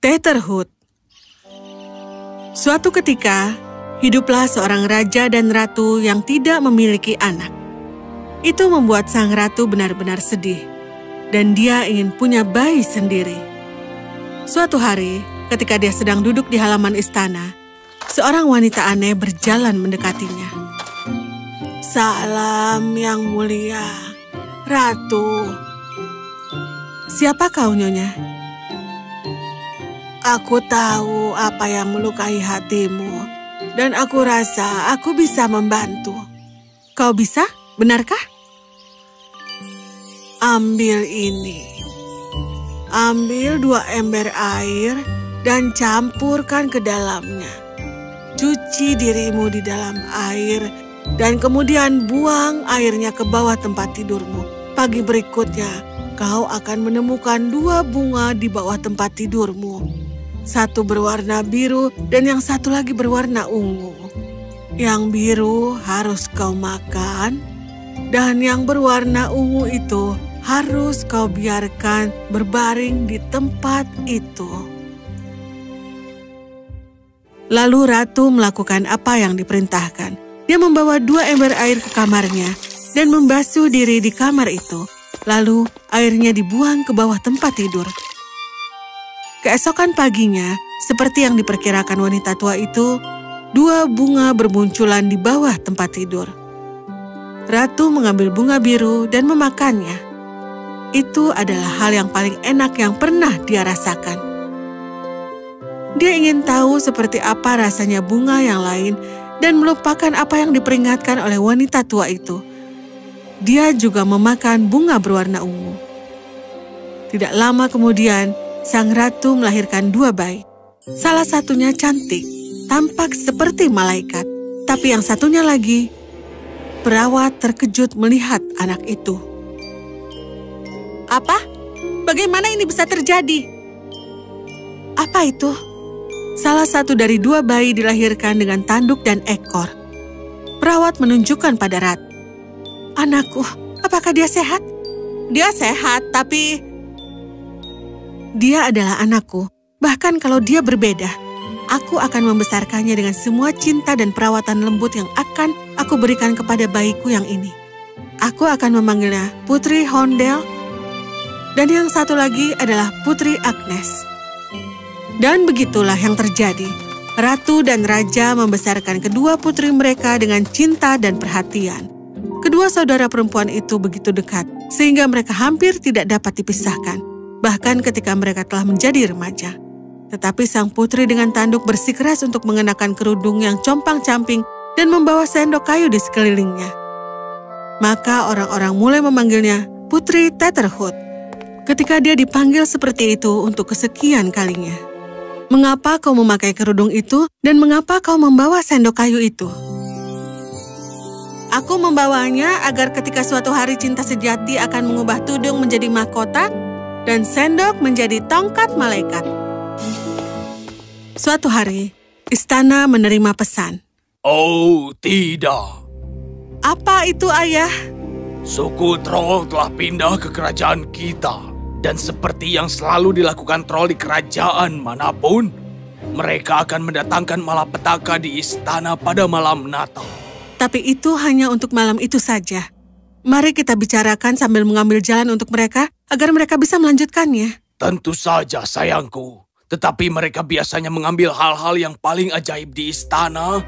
Tetherhood. Suatu ketika, hiduplah seorang raja dan ratu yang tidak memiliki anak. Itu membuat sang ratu benar-benar sedih, dan dia ingin punya bayi sendiri. Suatu hari, ketika dia sedang duduk di halaman istana, seorang wanita aneh berjalan mendekatinya. "Salam yang mulia, Ratu." "Siapa kau, Nyonya?" "Aku tahu apa yang melukai hatimu, dan aku rasa aku bisa membantu." "Kau bisa? Benarkah?" "Ambil ini. Ambil 2 ember air dan campurkan ke dalamnya. Cuci dirimu di dalam air, dan kemudian buang airnya ke bawah tempat tidurmu. Pagi berikutnya, kau akan menemukan 2 bunga di bawah tempat tidurmu. Satu berwarna biru dan yang satu lagi berwarna ungu. Yang biru harus kau makan, dan yang berwarna ungu itu harus kau biarkan berbaring di tempat itu." Lalu ratu melakukan apa yang diperintahkan. Dia membawa 2 ember air ke kamarnya dan membasuh diri di kamar itu. Lalu airnya dibuang ke bawah tempat tidur. Keesokan paginya, seperti yang diperkirakan wanita tua itu, 2 bunga bermunculan di bawah tempat tidur. Ratu mengambil bunga biru dan memakannya. Itu adalah hal yang paling enak yang pernah dia rasakan. Dia ingin tahu seperti apa rasanya bunga yang lain dan melupakan apa yang diperingatkan oleh wanita tua itu. Dia juga memakan bunga berwarna ungu. Tidak lama kemudian, sang ratu melahirkan 2 bayi. Salah satunya cantik, tampak seperti malaikat. Tapi yang satunya lagi, perawat terkejut melihat anak itu. "Apa? Bagaimana ini bisa terjadi?" "Apa itu?" Salah satu dari 2 bayi dilahirkan dengan tanduk dan ekor. Perawat menunjukkan pada ratu. "Anakku, apakah dia sehat?" "Dia sehat, tapi..." "Dia adalah anakku. Bahkan kalau dia berbeda, aku akan membesarkannya dengan semua cinta dan perawatan lembut yang akan aku berikan kepada bayiku yang ini. Aku akan memanggilnya Putri Hondel, dan yang satu lagi adalah Putri Agnes." Dan begitulah yang terjadi. Ratu dan raja membesarkan kedua putri mereka dengan cinta dan perhatian. Kedua saudara perempuan itu begitu dekat, sehingga mereka hampir tidak dapat dipisahkan, bahkan ketika mereka telah menjadi remaja. Tetapi sang putri dengan tanduk bersikeras untuk mengenakan kerudung yang compang-camping dan membawa sendok kayu di sekelilingnya. Maka orang-orang mulai memanggilnya Putri Tetherhood. Ketika dia dipanggil seperti itu untuk kesekian kalinya. "Mengapa kau memakai kerudung itu dan mengapa kau membawa sendok kayu itu?" "Aku membawanya agar ketika suatu hari cinta sejati akan mengubah tudung menjadi mahkota dan sendok menjadi tongkat malaikat." Suatu hari, istana menerima pesan. "Oh, tidak. Apa itu, Ayah?" Suku troll telah pindah ke kerajaan kita. Dan seperti yang selalu dilakukan troll di kerajaan manapun, mereka akan mendatangkan malapetaka di istana pada malam Natal." "Tapi itu hanya untuk malam itu saja. Mari kita bicarakan sambil mengambil jalan untuk mereka agar mereka bisa melanjutkannya." "Tentu saja, sayangku. Tetapi mereka biasanya mengambil hal-hal yang paling ajaib di istana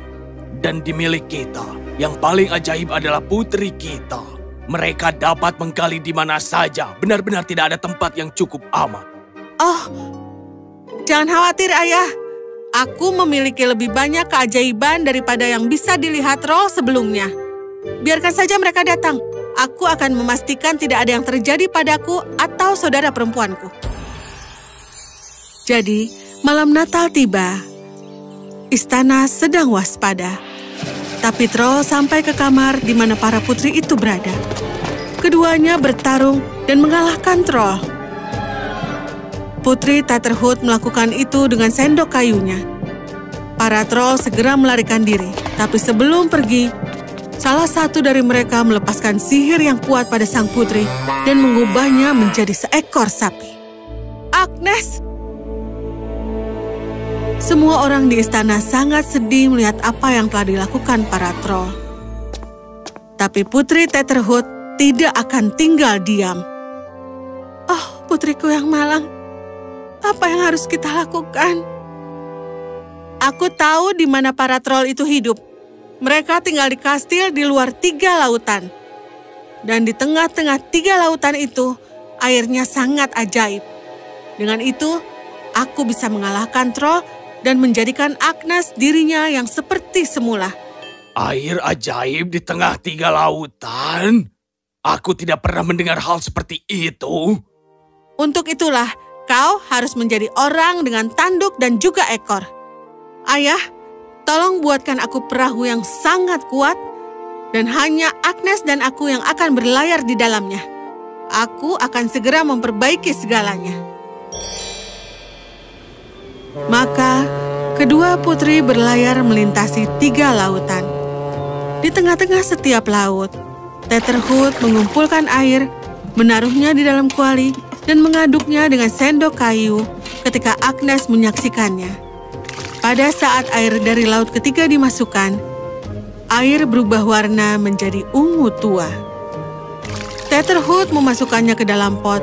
dan di milik kita. Yang paling ajaib adalah putri kita. Mereka dapat menggali di mana saja. Benar-benar tidak ada tempat yang cukup aman." "Oh, jangan khawatir, Ayah. Aku memiliki lebih banyak keajaiban daripada yang bisa dilihat roh sebelumnya. Biarkan saja mereka datang. Aku akan memastikan tidak ada yang terjadi padaku atau saudara perempuanku." Jadi, malam Natal tiba. Istana sedang waspada. Tapi troll sampai ke kamar di mana para putri itu berada. Keduanya bertarung dan mengalahkan troll. Putri Tetherhood melakukan itu dengan sendok kayunya. Para troll segera melarikan diri, tapi sebelum pergi, salah satu dari mereka melepaskan sihir yang kuat pada sang putri dan mengubahnya menjadi seekor sapi. "Agnes, Semua orang di istana sangat sedih melihat apa yang telah dilakukan para troll. Tapi Putri Tetherhood tidak akan tinggal diam. Oh, putriku yang malang, apa yang harus kita lakukan? Aku tahu di mana para troll itu hidup. Mereka tinggal di kastil di luar 3 lautan. Dan di tengah-tengah 3 lautan itu, airnya sangat ajaib. Dengan itu, aku bisa mengalahkan troll dan menjadikan Agnes dirinya yang seperti semula. Air ajaib di tengah 3 lautan? Aku tidak pernah mendengar hal seperti itu. Untuk itulah, kau harus menjadi orang dengan tanduk dan juga ekor. Ayah, tolong buatkan aku perahu yang sangat kuat, dan hanya Agnes dan aku yang akan berlayar di dalamnya. Aku akan segera memperbaiki segalanya. Maka, kedua putri berlayar melintasi 3 lautan. Di tengah-tengah setiap laut, Tetherhood mengumpulkan air, menaruhnya di dalam kuali, dan mengaduknya dengan sendok kayu ketika Agnes menyaksikannya. Pada saat air dari laut ketiga dimasukkan, air berubah warna menjadi ungu tua. Tetherhood memasukkannya ke dalam pot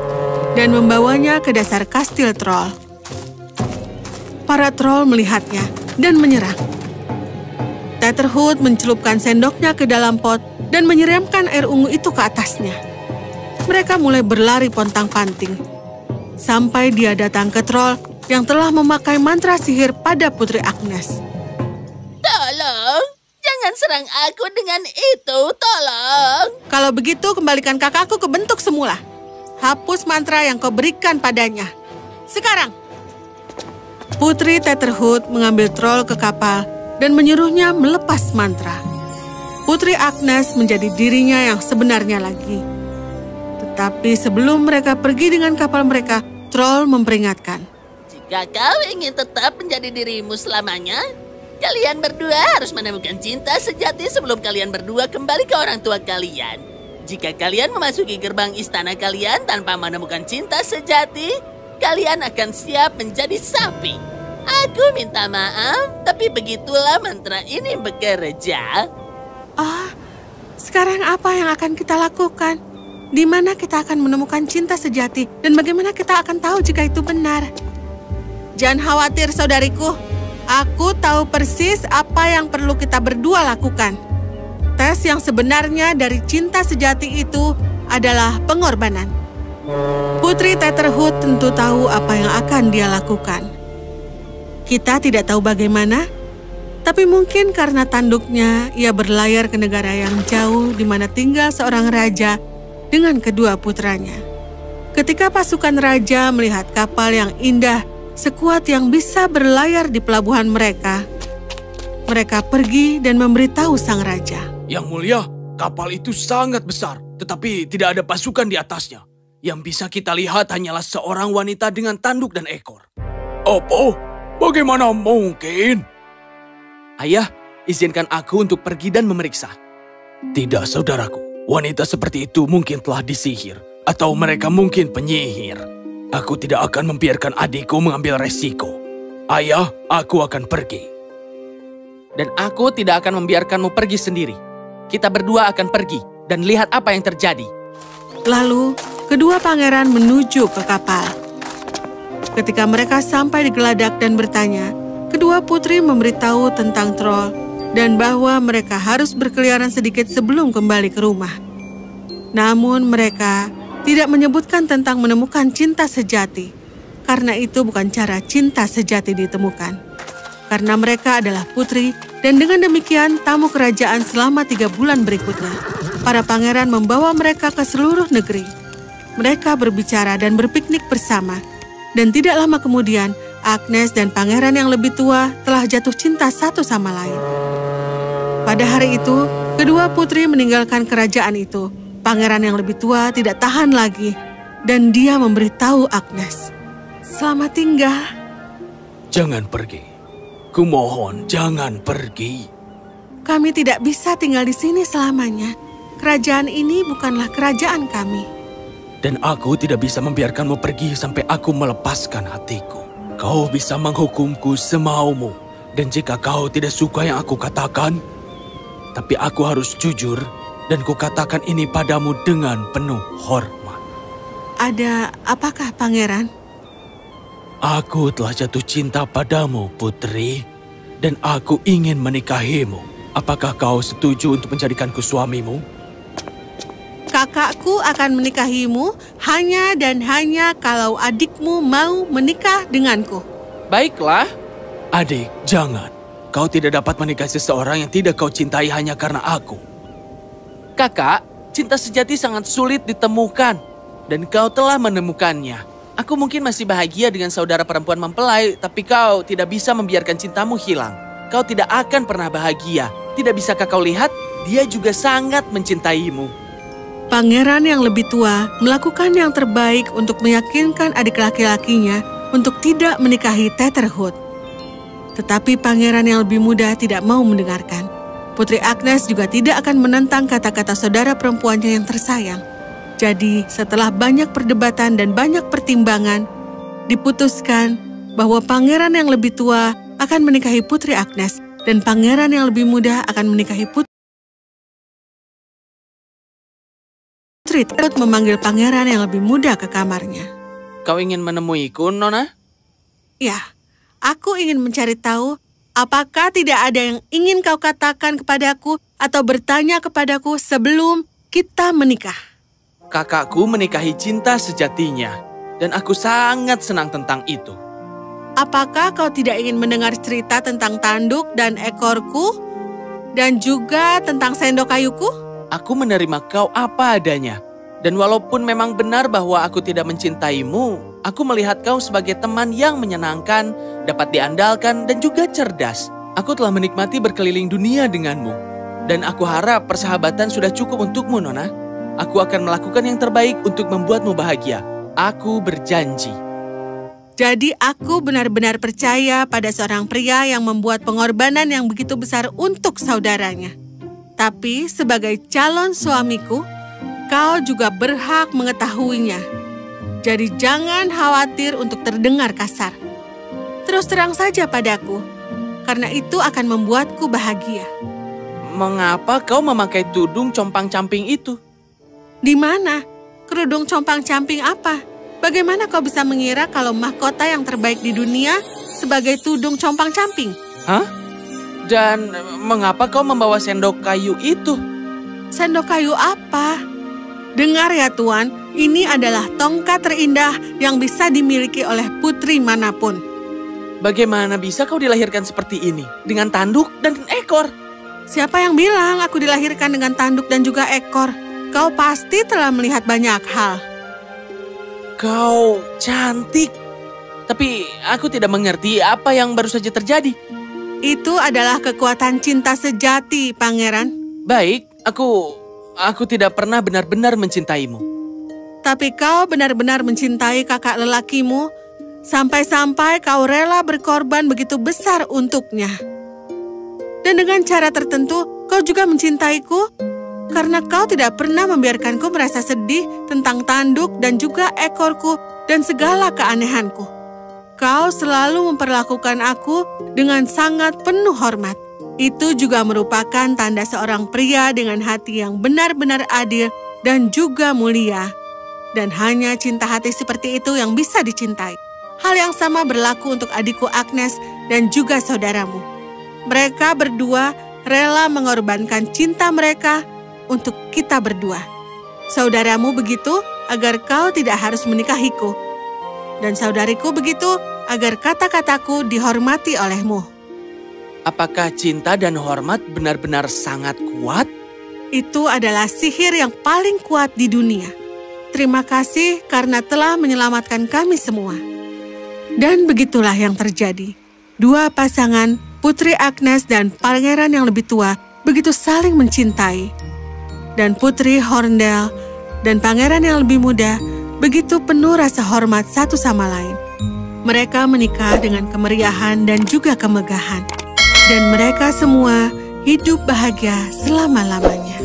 dan membawanya ke dasar kastil troll. Para troll melihatnya dan menyerang. Tetherhood mencelupkan sendoknya ke dalam pot dan menyiramkan air ungu itu ke atasnya. Mereka mulai berlari pontang-panting. Sampai dia datang ke troll yang telah memakai mantra sihir pada Putri Agnes. Tolong, jangan serang aku dengan itu, tolong. Kalau begitu, kembalikan kakakku ke bentuk semula. Hapus mantra yang kau berikan padanya. Sekarang. Putri Tetherhood mengambil troll ke kapal dan menyuruhnya melepas mantra. Putri Agnes menjadi dirinya yang sebenarnya lagi. Tetapi sebelum mereka pergi dengan kapal mereka, troll memperingatkan. Jika kau ingin tetap menjadi dirimu selamanya, kalian berdua harus menemukan cinta sejati sebelum kalian berdua kembali ke orang tua kalian. Jika kalian memasuki gerbang istana kalian tanpa menemukan cinta sejati, kalian akan siap menjadi sapi. Aku minta maaf, tapi begitulah mantra ini bekerja. Sekarang apa yang akan kita lakukan? Di mana kita akan menemukan cinta sejati dan bagaimana kita akan tahu jika itu benar? Jangan khawatir, saudariku. Aku tahu persis apa yang perlu kita berdua lakukan. Tes yang sebenarnya dari cinta sejati itu adalah pengorbanan. Putri Tetherhood tentu tahu apa yang akan dia lakukan. Kita tidak tahu bagaimana, tapi mungkin karena tanduknya, ia berlayar ke negara yang jauh di mana tinggal seorang raja dengan kedua putranya. Ketika pasukan raja melihat kapal yang indah sekuat yang bisa berlayar di pelabuhan mereka, mereka pergi dan memberitahu sang raja. Yang mulia, kapal itu sangat besar, tetapi tidak ada pasukan di atasnya. Yang bisa kita lihat hanyalah seorang wanita dengan tanduk dan ekor. Apa? Bagaimana mungkin? Ayah, izinkan aku untuk pergi dan memeriksa. Tidak, saudaraku. Wanita seperti itu mungkin telah disihir, atau mereka mungkin penyihir. Aku tidak akan membiarkan adikku mengambil resiko. Ayah, aku akan pergi. Dan aku tidak akan membiarkanmu pergi sendiri. Kita berdua akan pergi dan lihat apa yang terjadi. Lalu, kedua pangeran menuju ke kapal. Ketika mereka sampai di geladak dan bertanya, kedua putri memberitahu tentang troll dan bahwa mereka harus berkeliaran sedikit sebelum kembali ke rumah. Namun mereka tidak menyebutkan tentang menemukan cinta sejati, karena itu bukan cara cinta sejati ditemukan. Karena mereka adalah putri, dan dengan demikian tamu kerajaan selama 3 bulan berikutnya. Para pangeran membawa mereka ke seluruh negeri. Mereka berbicara dan berpiknik bersama, dan tidak lama kemudian Agnes dan pangeran yang lebih tua telah jatuh cinta satu sama lain. Pada hari itu, kedua putri meninggalkan kerajaan itu. Pangeran yang lebih tua tidak tahan lagi, dan dia memberitahu Agnes, "Selamat tinggal." Jangan pergi. Kumohon, jangan pergi. Kami tidak bisa tinggal di sini selamanya. Kerajaan ini bukanlah kerajaan kami. Dan aku tidak bisa membiarkanmu pergi sampai aku melepaskan hatiku. Kau bisa menghukumku semaumu. Dan jika kau tidak suka yang aku katakan, tapi aku harus jujur dan kukatakan ini padamu dengan penuh hormat. Ada apakah, Pangeran? Aku telah jatuh cinta padamu, putri, dan aku ingin menikahimu. Apakah kau setuju untuk menjadikanku suamimu? Kakakku akan menikahimu hanya dan hanya kalau adikmu mau menikah denganku. Baiklah. Adik, jangan. Kau tidak dapat menikahi seseorang yang tidak kau cintai hanya karena aku. Kakak, cinta sejati sangat sulit ditemukan. Dan kau telah menemukannya. Aku mungkin masih bahagia dengan saudara perempuan mempelai, tapi kau tidak bisa membiarkan cintamu hilang. Kau tidak akan pernah bahagia. Tidak bisakah kau lihat? Dia juga sangat mencintaimu. Pangeran yang lebih tua melakukan yang terbaik untuk meyakinkan adik laki-lakinya untuk tidak menikahi Tetherhood. Tetapi pangeran yang lebih muda tidak mau mendengarkan. Putri Agnes juga tidak akan menentang kata-kata saudara perempuannya yang tersayang. Jadi, setelah banyak perdebatan dan banyak pertimbangan, diputuskan bahwa pangeran yang lebih tua akan menikahi Putri Agnes dan pangeran yang lebih muda akan menikahi Putri. Tetherhood memanggil pangeran yang lebih muda ke kamarnya. Kau ingin menemuiku, Nona? Ya, aku ingin mencari tahu apakah tidak ada yang ingin kau katakan kepadaku atau bertanya kepadaku sebelum kita menikah. Kakakku menikahi cinta sejatinya, dan aku sangat senang tentang itu. Apakah kau tidak ingin mendengar cerita tentang tanduk dan ekorku, dan juga tentang sendok kayuku? Aku menerima kau apa adanya, dan walaupun memang benar bahwa aku tidak mencintaimu, aku melihat kau sebagai teman yang menyenangkan, dapat diandalkan, dan juga cerdas. Aku telah menikmati berkeliling dunia denganmu, dan aku harap persahabatan sudah cukup untukmu, Nona. Aku akan melakukan yang terbaik untuk membuatmu bahagia. Aku berjanji. Jadi aku benar-benar percaya pada seorang pria yang membuat pengorbanan yang begitu besar untuk saudaranya. Tapi sebagai calon suamiku, kau juga berhak mengetahuinya. Jadi jangan khawatir untuk terdengar kasar. Terus terang saja padaku, karena itu akan membuatku bahagia. Mengapa kau memakai tudung compang-camping itu? Di mana? Kerudung compang-camping apa? Bagaimana kau bisa mengira kalau mahkota yang terbaik di dunia sebagai tudung compang-camping? Hah? Dan mengapa kau membawa sendok kayu itu? Sendok kayu apa? Dengar ya Tuan, ini adalah tongkat terindah yang bisa dimiliki oleh putri manapun. Bagaimana bisa kau dilahirkan seperti ini? Dengan tanduk dan ekor? Siapa yang bilang aku dilahirkan dengan tanduk dan juga ekor? Kau pasti telah melihat banyak hal. Kau cantik. Tapi aku tidak mengerti apa yang baru saja terjadi. Itu adalah kekuatan cinta sejati, Pangeran. Baik, aku tidak pernah benar-benar mencintaimu. Tapi kau benar-benar mencintai kakak lelakimu, sampai-sampai kau rela berkorban begitu besar untuknya. Dan dengan cara tertentu, kau juga mencintaiku, karena kau tidak pernah membiarkanku merasa sedih tentang tanduk dan juga ekorku dan segala keanehanku. Kau selalu memperlakukan aku dengan sangat penuh hormat. Itu juga merupakan tanda seorang pria dengan hati yang benar-benar adil dan juga mulia. Dan hanya cinta hati seperti itu yang bisa dicintai. Hal yang sama berlaku untuk adikku Agnes dan juga saudaramu. Mereka berdua rela mengorbankan cinta mereka untuk kita berdua. Saudaramu begitu agar kau tidak harus menikahiku. Dan saudariku begitu agar kata-kataku dihormati olehmu. Apakah cinta dan hormat benar-benar sangat kuat? Itu adalah sihir yang paling kuat di dunia. Terima kasih karena telah menyelamatkan kami semua. Dan begitulah yang terjadi. Dua pasangan, Putri Agnes dan pangeran yang lebih tua, begitu saling mencintai. Dan Putri Horndel dan pangeran yang lebih muda begitu penuh rasa hormat satu sama lain. Mereka menikah dengan kemeriahan dan juga kemegahan. Dan mereka semua hidup bahagia selama-lamanya.